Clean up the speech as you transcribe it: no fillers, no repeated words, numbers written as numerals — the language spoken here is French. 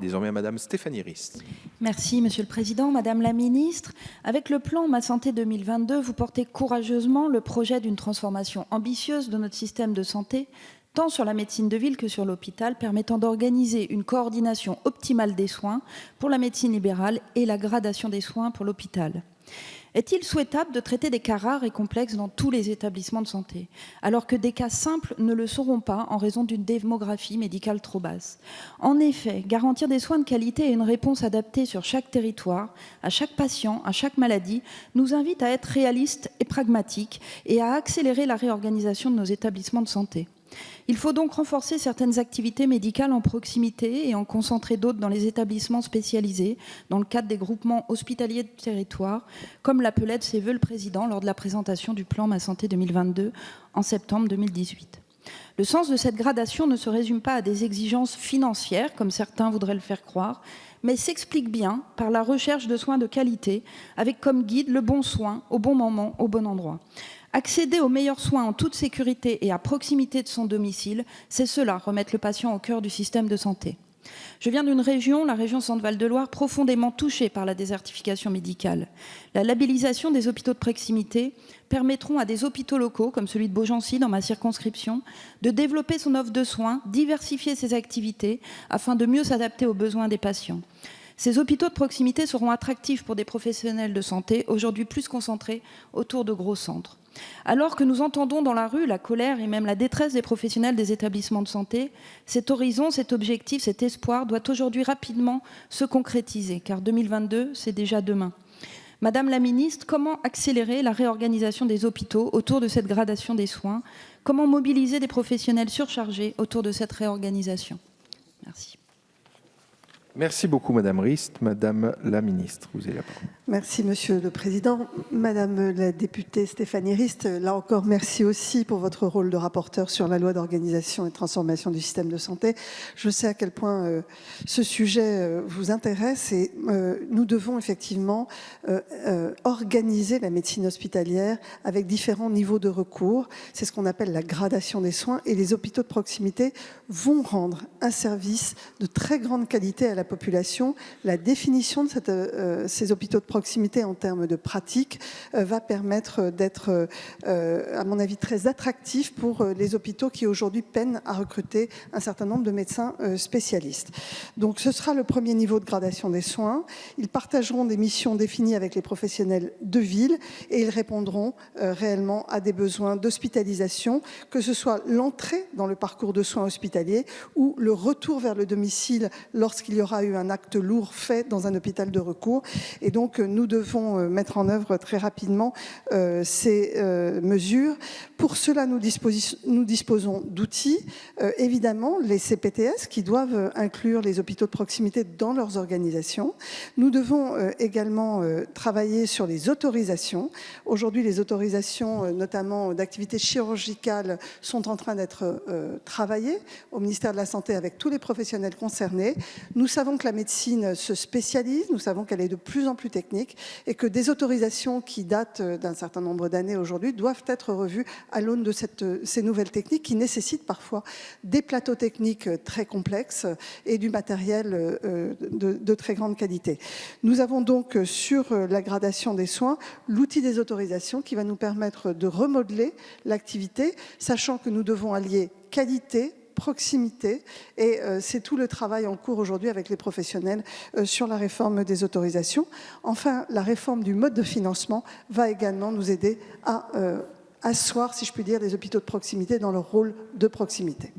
Désormais à Madame Stéphanie Rist. Merci Monsieur le Président, Madame la Ministre. Avec le plan Ma Santé 2022, vous portez courageusement le projet d'une transformation ambitieuse de notre système de santé, tant sur la médecine de ville que sur l'hôpital, permettant d'organiser une coordination optimale des soins pour la médecine libérale et la gradation des soins pour l'hôpital. Est-il souhaitable de traiter des cas rares et complexes dans tous les établissements de santé, alors que des cas simples ne le seront pas en raison d'une démographie médicale trop basse? En effet, garantir des soins de qualité et une réponse adaptée sur chaque territoire, à chaque patient, à chaque maladie, nous invite à être réalistes et pragmatiques et à accélérer la réorganisation de nos établissements de santé. Il faut donc renforcer certaines activités médicales en proximité et en concentrer d'autres dans les établissements spécialisés, dans le cadre des groupements hospitaliers de territoire, comme l'appelait de ses voeux le Président lors de la présentation du plan Ma Santé 2022 en septembre 2018. Le sens de cette gradation ne se résume pas à des exigences financières, comme certains voudraient le faire croire, mais s'explique bien par la recherche de soins de qualité, avec comme guide le bon soin, au bon moment, au bon endroit. Accéder aux meilleurs soins en toute sécurité et à proximité de son domicile, c'est cela, remettre le patient au cœur du système de santé. Je viens d'une région, la région Centre-Val de Loire, profondément touchée par la désertification médicale. La labellisation des hôpitaux de proximité permettront à des hôpitaux locaux, comme celui de Beaugency dans ma circonscription, de développer son offre de soins, diversifier ses activités, afin de mieux s'adapter aux besoins des patients. Ces hôpitaux de proximité seront attractifs pour des professionnels de santé, aujourd'hui plus concentrés autour de gros centres. Alors que nous entendons dans la rue la colère et même la détresse des professionnels des établissements de santé, cet horizon, cet objectif, cet espoir doit aujourd'hui rapidement se concrétiser, car 2022, c'est déjà demain. Madame la Ministre, comment accélérer la réorganisation des hôpitaux autour de cette gradation des soins? Comment mobiliser des professionnels surchargés autour de cette réorganisation? Merci. Merci beaucoup Madame Rist. Madame la Ministre, vous avez la parole. Merci Monsieur le Président. Madame la députée Stéphanie Rist, là encore merci aussi pour votre rôle de rapporteur sur la loi d'organisation et de transformation du système de santé. Je sais à quel point ce sujet vous intéresse et nous devons effectivement organiser la médecine hospitalière avec différents niveaux de recours. C'est ce qu'on appelle la gradation des soins et les hôpitaux de proximité vont rendre un service de très grande qualité à la population. La définition de ces hôpitaux de proximité en termes de pratique va permettre d'être, à mon avis, très attractif pour les hôpitaux qui aujourd'hui peinent à recruter un certain nombre de médecins spécialistes. Donc ce sera le premier niveau de gradation des soins. Ils partageront des missions définies avec les professionnels de ville et ils répondront réellement à des besoins d'hospitalisation, que ce soit l'entrée dans le parcours de soins hospitaliers ou le retour vers le domicile lorsqu'il y aura eu un acte lourd fait dans un hôpital de recours. Et donc, nous devons mettre en œuvre très rapidement ces mesures. Pour cela, nous disposons d'outils. Évidemment, les CPTS qui doivent inclure les hôpitaux de proximité dans leurs organisations. Nous devons également travailler sur les autorisations. Aujourd'hui, les autorisations, notamment d'activités chirurgicales, sont en train d'être travaillées au ministère de la Santé avec tous les professionnels concernés. Nous savons que la médecine se spécialise, nous savons qu'elle est de plus en plus technique et que des autorisations qui datent d'un certain nombre d'années aujourd'hui doivent être revues à l'aune de ces nouvelles techniques qui nécessitent parfois des plateaux techniques très complexes et du matériel de très grande qualité. Nous avons donc sur la gradation des soins l'outil des autorisations qui va nous permettre de remodeler l'activité, sachant que nous devons allier qualité, proximité et c'est tout le travail en cours aujourd'hui avec les professionnels sur la réforme des autorisations. Enfin, la réforme du mode de financement va également nous aider à asseoir, si je puis dire, les hôpitaux de proximité dans leur rôle de proximité.